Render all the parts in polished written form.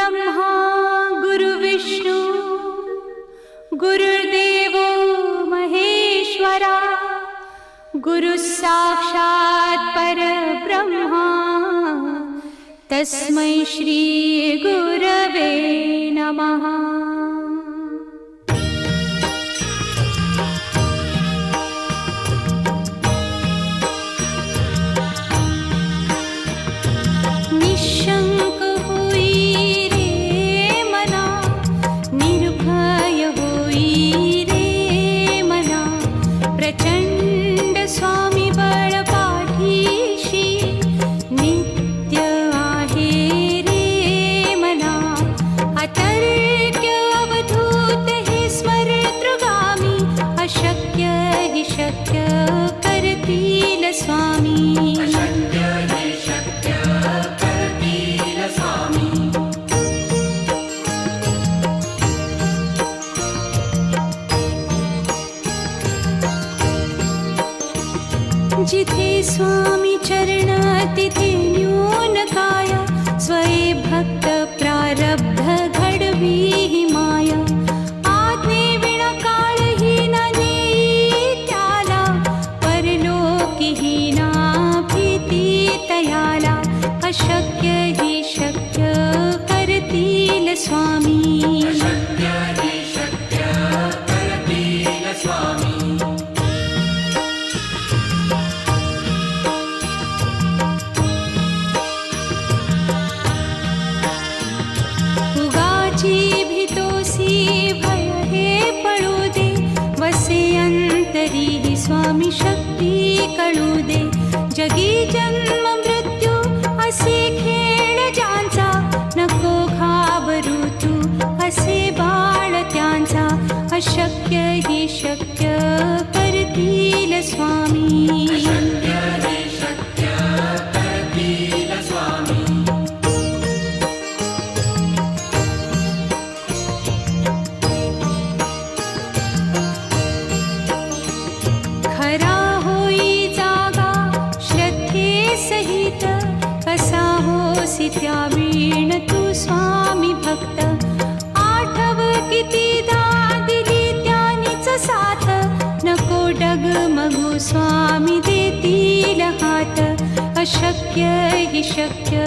गुरुर्ब्रह्मा गुरुर्विष्णू गुरुर्देवो महेश्वरा गुरुसाक्षात् परब्रह्मा तस्मै श्री गुरवे नमः। निशंक होई रे मना, निर्भय होई रे मना, प्रचंड स्वामी बळ पाठीशी नित्य आहे रे मना। अतर्क्य अवधूत हे स्मरतृगामी, अशक्य हि शक्य करतील स्वामी। जिथे स्वामी चरण तिथे न्यून काया, स्वये भक्त प्रारब्ध घडवी ही माया। आज्ञे विना काळही न नेई त्याला, परलोकीही ना भीती तयाला। अशक्य हि शक्य करतील स्वामी। अंतरी स्वामी शक्ती कळू दे। जगी जन्म मृत्यू असे खेळ ज्यांचा, नको घाबरू तू असे बाळ त्यांचा। अशक्य हि शक्य करतील स्वामी। खरा होई जागा श्रद्धे सहित, कसा होसी त्या वीण तू स्वामी भक्त। आठव कितीदा दिली त्यानीच साथ, नको डगमगू स्वामी देतील हात। अशक्य हि शक्य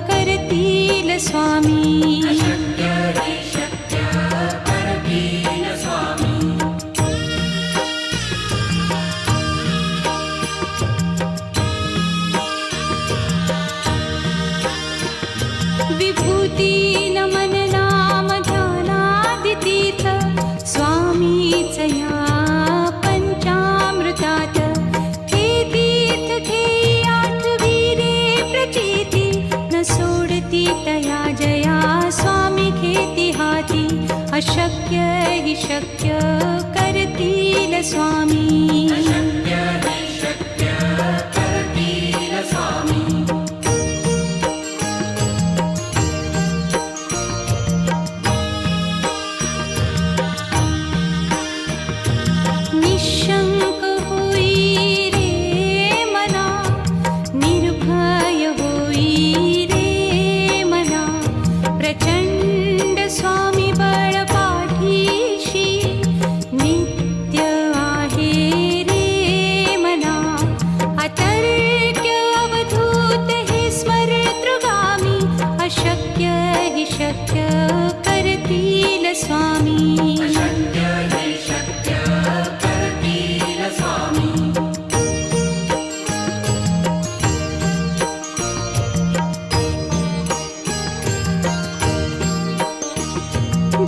करतील स्वामी। विभूती नमन नाम ध्यानादितीर्थ, स्वामीच या पंचामृतात। हे तीर्थ घेई आठवी रे प्रचिती, न सोडती तया जया स्वामी घेती हाती। अशक्य हि शक्य करतील स्वामी। निशंक होई रे मना, निर्भय होई रे मना, प्रचंड स्वामी बळ पाठीशी नित्य आहे रे मना। अतर्क्य अवधूत हे स्मरतृगामी, अशक्य हि शक्य करतील स्वामी।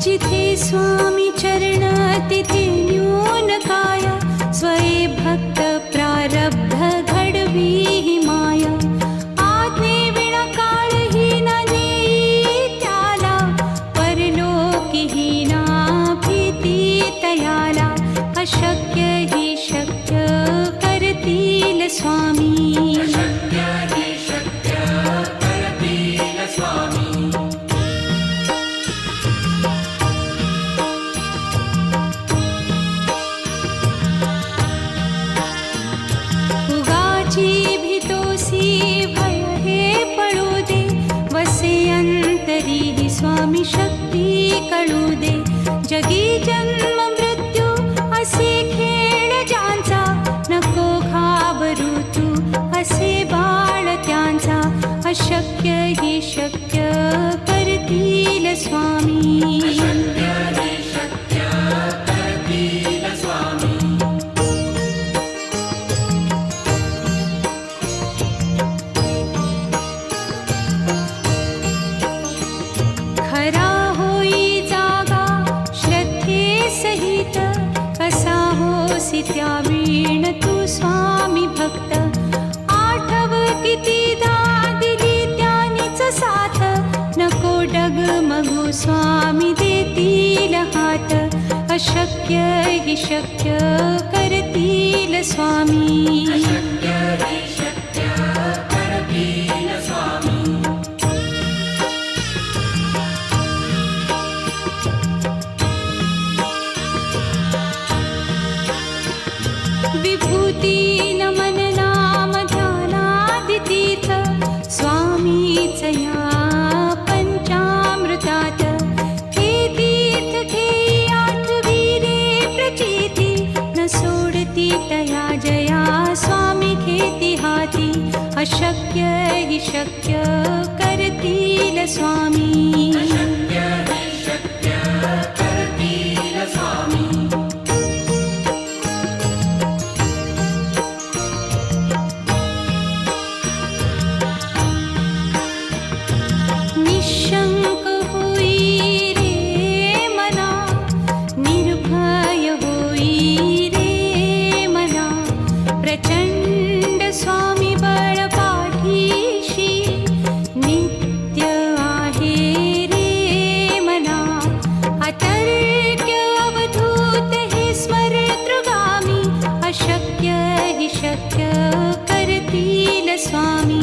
जिथे स्वामी चरण तिथे न्यून काया, स्वये भक्त प्रारब्ध घडवी ही माया। आज्ञे विना काळही न नेई त्याला, परलोकीही ना भीती तयाला। अशक्य हि शक्य करतील स्वामी। अशक्य हि शक्य करतील स्वामी. खरा होई जागा श्रद्धे सहित, कसा होसी त्या वीण तू स्वामी भक्त. आठव कितीदा दिली त्यानीच साथ, नको डगमगू स्वामी देतील हात. अशक्य हि शक्य करतील स्वामी. विभूती नमन नाम ध्यानादितीर्थ, स्वामीच या पंचामृतात. हे तीर्थ घेई आठवी रे प्रचिती, न सोडती तया जया स्वामी घेती हाती. अशक्य हि शक्य करतील स्वामी. निशंक होई रे मना, निर्भय होई रे मना. प्रचंड स्वामी बळ पाठीशी, नित्य आहे रे मना. अतर्क्य अवधूत हे स्मरतृगामी, अशक्य हि शक्य करतील स्वामी.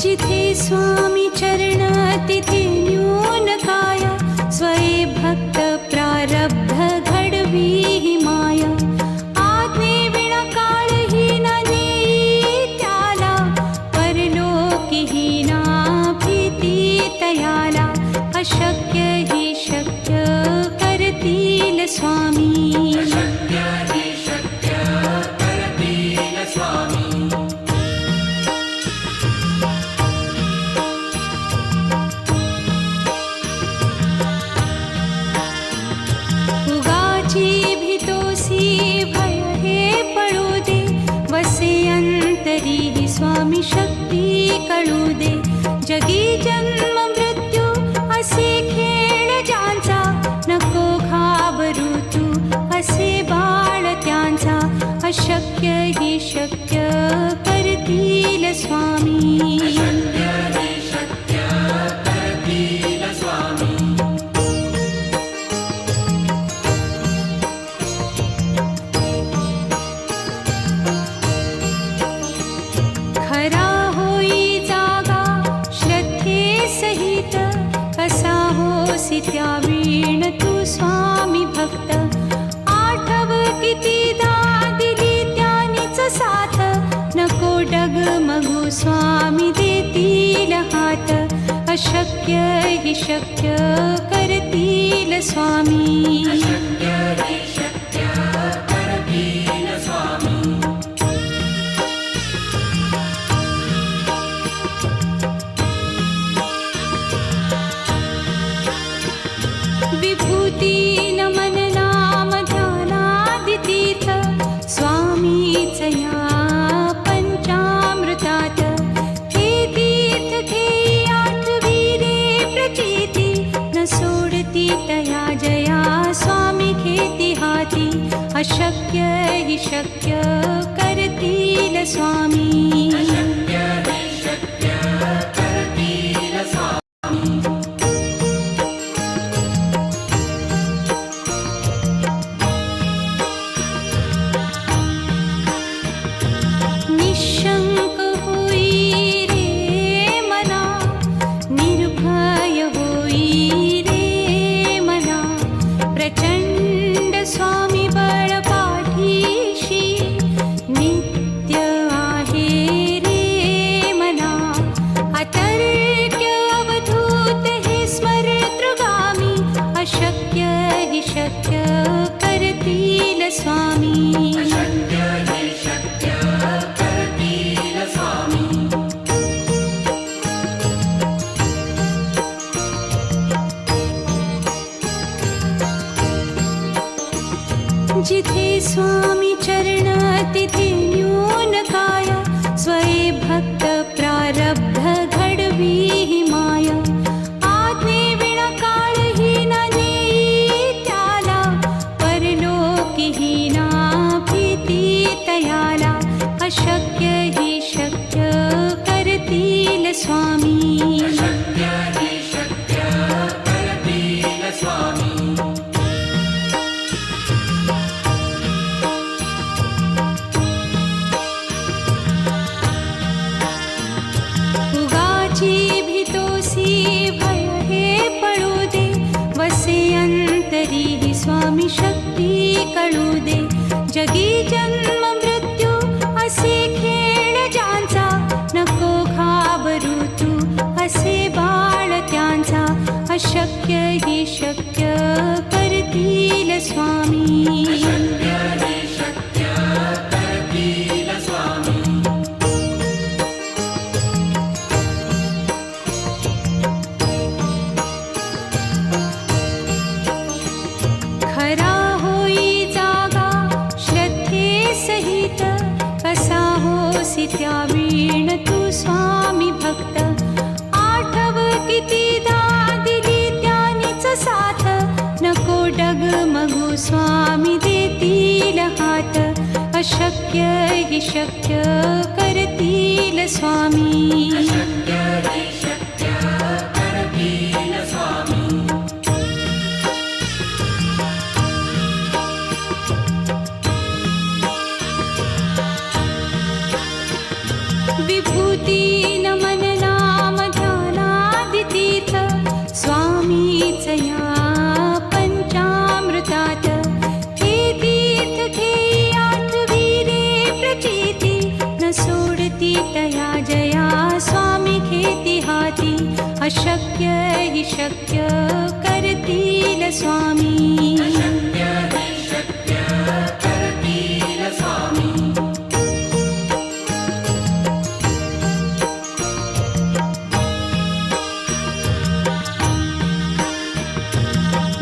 जिथे स्वामी चरण तिथे न्यून काय, स्वये भक्त प्रारब्ध घडवी ही माय. आज्ञे विना काळही न नेई त्याला, परलोकीही ना भीती तयाला. अशक्य हि शक्य करतील स्वामी. भय हे पळू दे, वसे अंतरी ही स्वामी शक्ती कळू दे. जगी जन्म मृत्यू असे खेळ ज्यांचा, नको घाबरू तू असे बाळ त्यांचा. अशक्य हि शक्य करतील स्वामी. खरा होई जागा श्रद्धे सहित, कसा होसी त्या वीण तू स्वामी भक्त. आठव कितीदा दिली त्यानीच साथ, नको डगमगू स्वामी देतील हात. अशक्य हि शक्य करतील स्वामी. विभूती नमन नाम ध्यानादितीर्थ, स्वामीच या पंचामृतात. हे तीर्थ घेई आठवी रे प्रचिती, न सोडती तया जया स्वामी घेती हाती. अशक्य हि शक्य करतील स्वामी. निशंक होई रे मना, निर्भय होई रे मना. प्रचंड स्वामी बळ पाठीशी, नित्य आहे रे स्वामी अशक्य हे शक्य करतील स्वामी जिथे स्वामी चरण तिथे न्यून काय स्वये भक्त प्रारब्ध घडवी ही माया आज्ञे विना काळहीन नेई त्याला परलोकीहीना भीती तयाला अशक्य ही शक्य करतील स्वामी अशक्य हे शक्य करतील स्वामी उगाची भीतोसी भय हे पळू दे वसे अंतरी ही स्वामी शक्ती कळू दे जगी जन्म मृत्यू असे खेळ ज्यांचा नको घाबरू तू असे बाळ त्यांचा अशक्य ही शक्य करतील स्वामी अशक्य हे शक्य करतील स्वामी खरा होई जागा श्रद्धे सहित कसा होसी त्या वीण तू स्वामी भक्त आठव कितीदा दिली त्यानीच साथ नको डगमगू स्वामी देतील हात अशक्य ही शक्य करतील स्वामी अशक्य हे शक्य करतील स्वामी विभूती नमन नाम ध्यानादितीर्थ स्वामीच या पंचामृतात हे तीर्थ घेई आठवी रे प्रचिती न सोडती तया जया स्वामी घेती हाती अशक्य ही शक्य करतील स्वामी अशक्य हे शक्य करतील स्वामी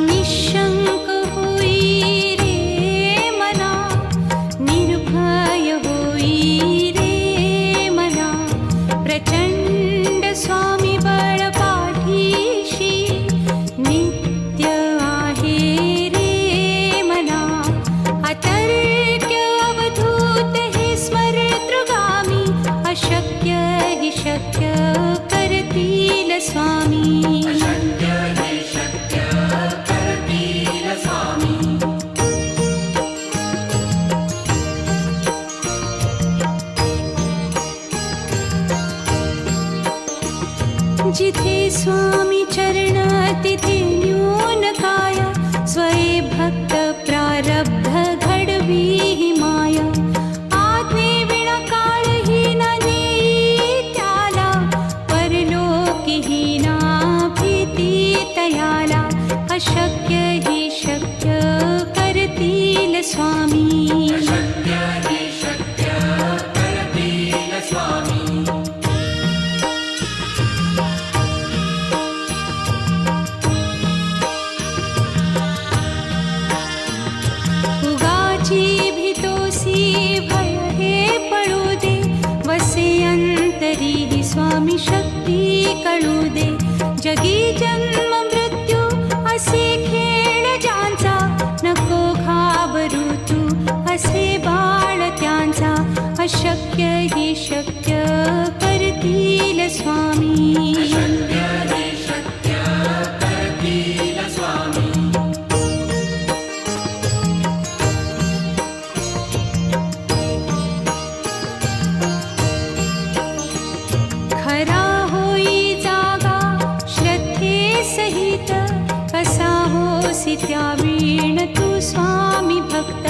निशंक होई रे मना निर्भय होई रे मना प्रचंड स्वामी बळ पाठीशी नित्य आहे रे मना अतर्क्य अवधूत हे स्मरतृगामी अशक्य हि शक्य करतील स्वामी अशक्य हे शक्य करतील स्वामी जिथे स्वामी चरण तिथे न्यून काय स्वये भक्त प्रारब्ध घडवी ही माया आज्ञे विना काळहीन नेई त्याला परलोकीहीना भीती तयाला अशक्य ही शक्य करतील स्वामी अशक्य हे शक्य करतील स्वामी उगाची भीतोसी भय हे पळू दे वसे अंतरी ही स्वामी शक्ती कळू दे जगी जन्म मृत्यू असे खेळ ज्यांचा नको घाबरू तू असे बाळ त्यांचा अशक्य ही शक्य करतील स्वामी अशक्य हे शक्य करतील स्वामी खरा होई जागा श्रद्धे सहित कसा होसी त्या वीण तू स्वामी भक्त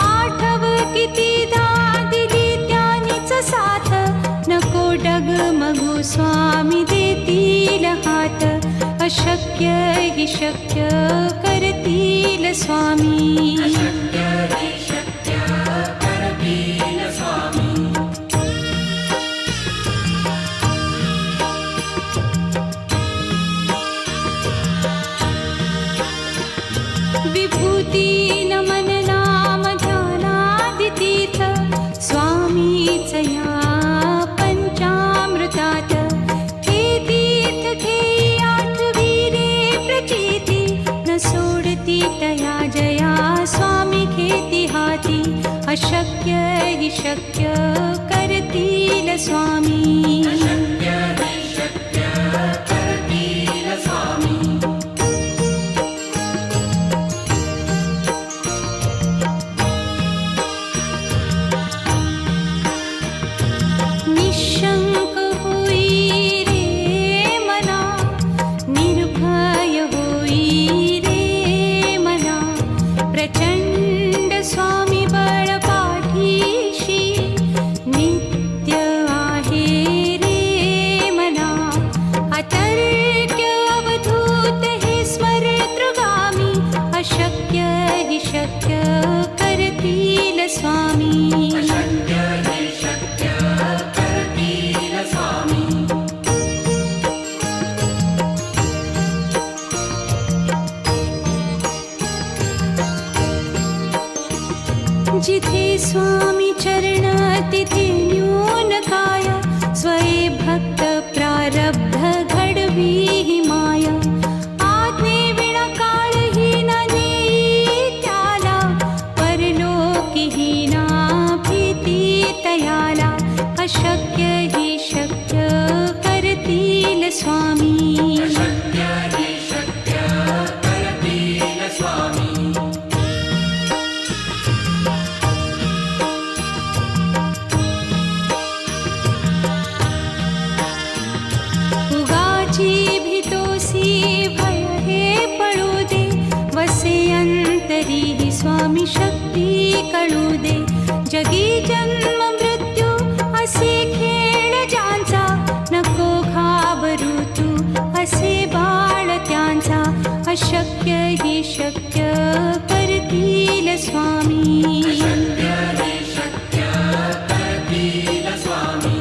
आठव कितीदा दिली त्यानीच साथ नको डगमगू स्वामी देतील हात अशक्य हि शक्य करतील स्वामी. अशक्य हि शक्य करतील स्वामी. विभूती नमन नाम ध्यानादितीर्थ स्वामीच या पंचामृतात. हे तीर्थ घेई आठविरे प्रचिती न सोडती तया जया स्वामी घेती हाती. अशक्य हि शक्य करतील स्वामी. अशक्य हि शक्य करतील स्वामी. निशंक होई रे मना, निर्भय होई रे मना. प्रचंड स्वामी बळ पाठीशी नित्य आहे रे मना. अतर्क्य अवधूत हे स्मरतृगामी. अशक्य हि शक्य करतील स्वामी. अशक्य हि शक्य करतील स्वामी. जिथे स्वामी चरण तिथे न्यून काय. स्वये भक्त प्रारब्ध घडवी हि माया. आज्ञे विना काळही न नेई त्याला. परलोकी हि ना भीती तयाला. अशक्य हि शक्य करतील स्वामी. अशक्य हि शक्य करतील स्वामी. उगाची भीतोसी भय हे पळू दे. वसे अंतरी हि स्वामी शक्ती कळू दे. जगी जन्म मृत्यू असे खेळ ज्यांचा. नको घाबरू तू असे बाळ त्यांचा. अशक्य हि शक्य करतील स्वामी. अशक्य हि शक्य करतील स्वामी.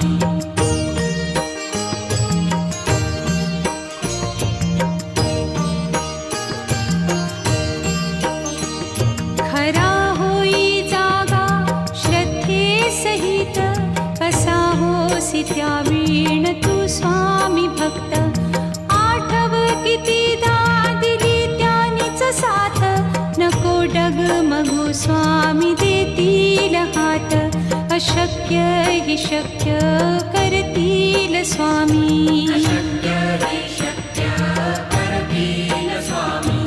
खरा होई जागा श्रद्धे सहित. कसा होसी त्या वीण तू स्वामी भक्त. आठव कितीदा दिली त्यानीच साथ. नको डगमगू स्वामी देतील हात. अशक्य हि शक्य करतील स्वामी. अशक्य हि शक्य करतील स्वामी.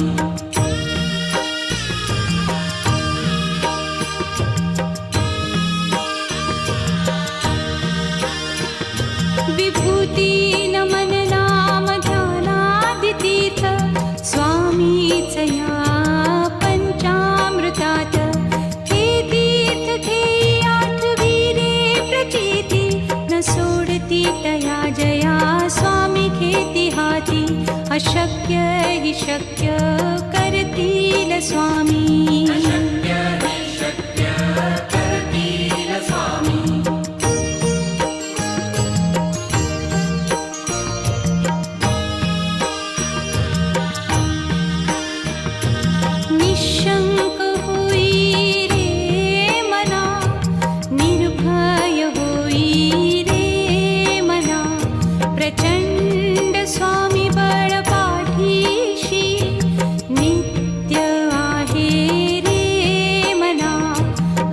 विभूती नमन नाम ध्यानादितीर्थ स्वामीच या पंचामृतात. हे तीर्थ घेई आठविरे प्रचिती न सोडती तया जया स्वामी घेती हाती. अशक्य हि शक्य करतील स्वामी. अशक्य हि शक्य करतील स्वामी. निशंक होई रे मना, निर्भय होई रे मना. प्रचंड स्वामी बळ पाठीशी नित्य आहे रे मना.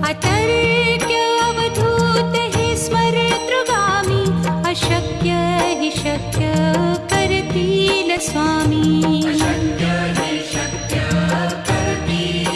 अतर्क्य अवधूत हे स्मरतृगामी. अशक्य हि शक्य करतील स्वामी. अशक्य हि शक्य करतील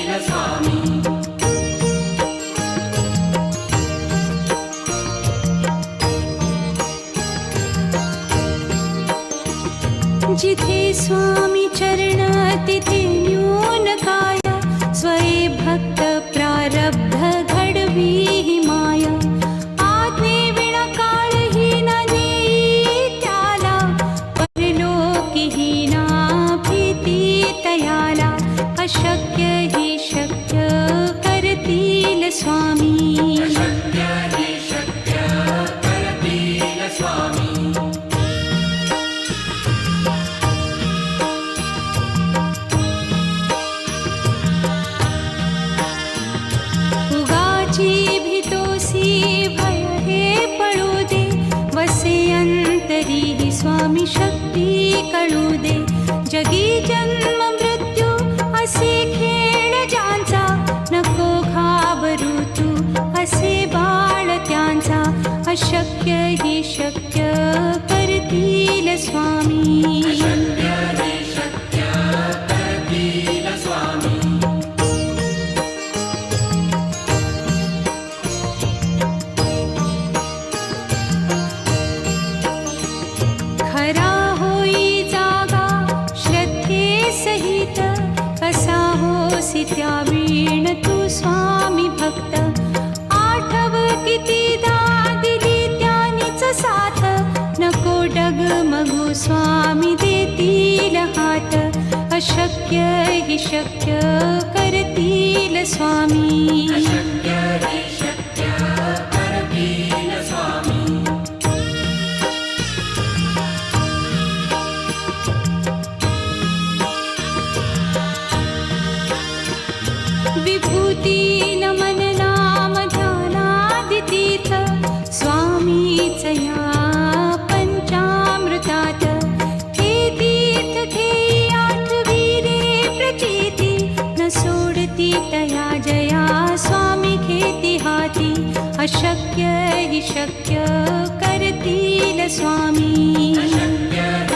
अशक्य हि शक्य करतील स्वामी अशक्य हि शक्य करतील स्वामी उगाची भीतोसी भय हे पळू दे वसे अंतरी ही स्वामी शक्ती कळू दे जगी जन्म मृत्यू असे खेळ ज्यांचा नको घाबरू तू असे बाळ त्यांचा अशक्य हि शक्य करतील स्वामी अशक्य हि शक्य करतील स्वामी खरा होई जागा श्रद्धे सहित कसा होसी त्या वीण तू स्वामी भक्त आठव कितीदा दिली त्यानीच साथ नको डगमगू स्वामी देतील हात अशक्य हि शक्य करतील स्वामी अशक्य हि शक्य करतील स्वामी विभूती नमन नाम ध्यानादितीर्थ स्वामीच या पंचामृतात हे तीर्थ घेई आठवी रे प्रचिती न सोडती तया जया स्वामी घेती हाती अशक्य हि शक्य करतील स्वामी अशक्य